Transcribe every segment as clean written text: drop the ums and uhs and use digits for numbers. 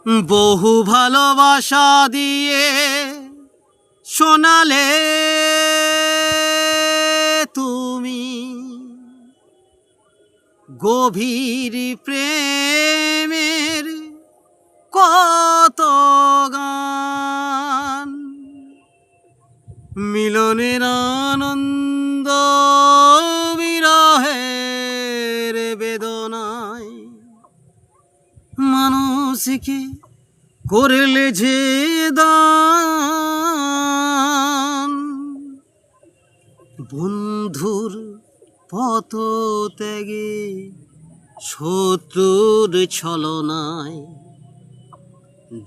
বহু ভালোবাসা দিয়ে শোনালে তুমি গভীর প্রেমের কত গান, মিলনের আনন্দ বিরহের বেদনায় মানুষকে করলে যে দান। বন্ধুর পথ ত্যাগে শত্রুর ছলনায়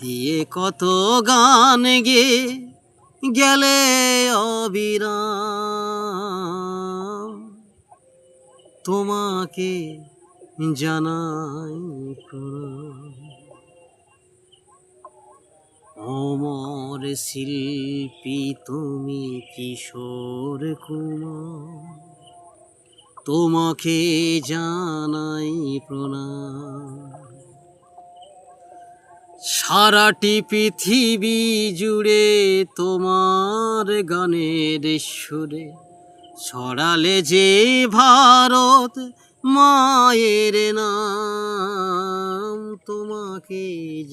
দিয়ে কত গান গে গেলে অবিরাম। তোমাকে জানাই প্রণাম। অমর শিল্পী তুমি কিশোর কুমার, তোমাকে জানাই প্রণাম। সারাটি পৃথিবী জুড়ে তোমার গানের সুরে ছড়ালে যে ভারত মায়ের নাম, তোমাকে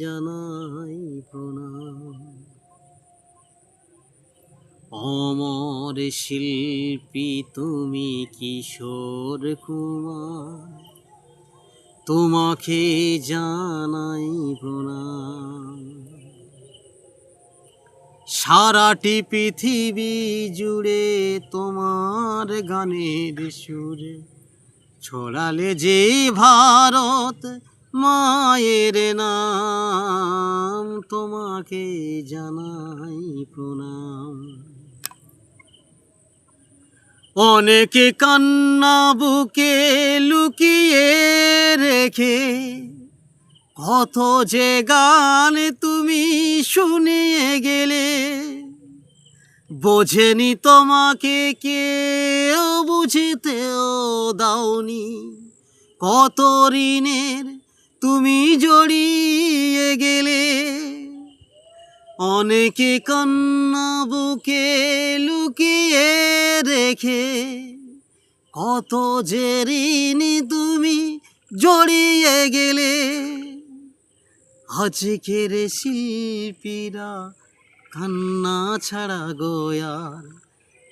জানাই প্রণাম। অমর শিল্পী তুমি কিশোর কুমার, তোমাকে জানাই প্রণাম। সারাটি পৃথিবী জুড়ে তোমার গানের সুরে ছড়ালে যে ভারত মায়ের নাম, তোমাকে জানাই প্রণাম। অনেকে কান্না বুকে লুকিয়ে রেখে কত যে গান তুমি শুনিয়ে গেলে, বোঝেনি তোমাকে কেউ, বুঝিতেও দাওনি কত ঋণের তুমি জড়িয়ে গেলে। অনেকে কান্না বুকে লুকিয়ে রেখে কত যে ঋণ তুমি জড়িয়ে গেলে। আজকের শিল্পীরা কান্না ছাড়া গোয়ার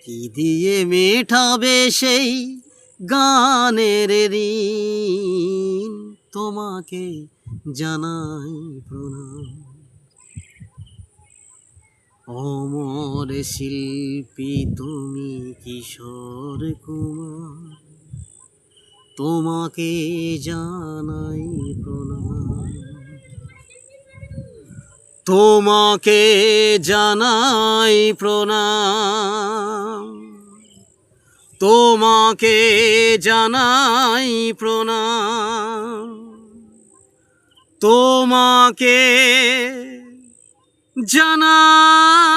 কি দিয়ে মেটাবে সেই গানের ঋণ, তোমাকে জানাই প্রণাম। অমর শিল্পী তুমি কিশোর কুমার, তোমাকে জানাই প্রণাম। তোমাকে জানাই প্রণাম, তোমাকে জানাই প্রণাম, তোমাকে জানাই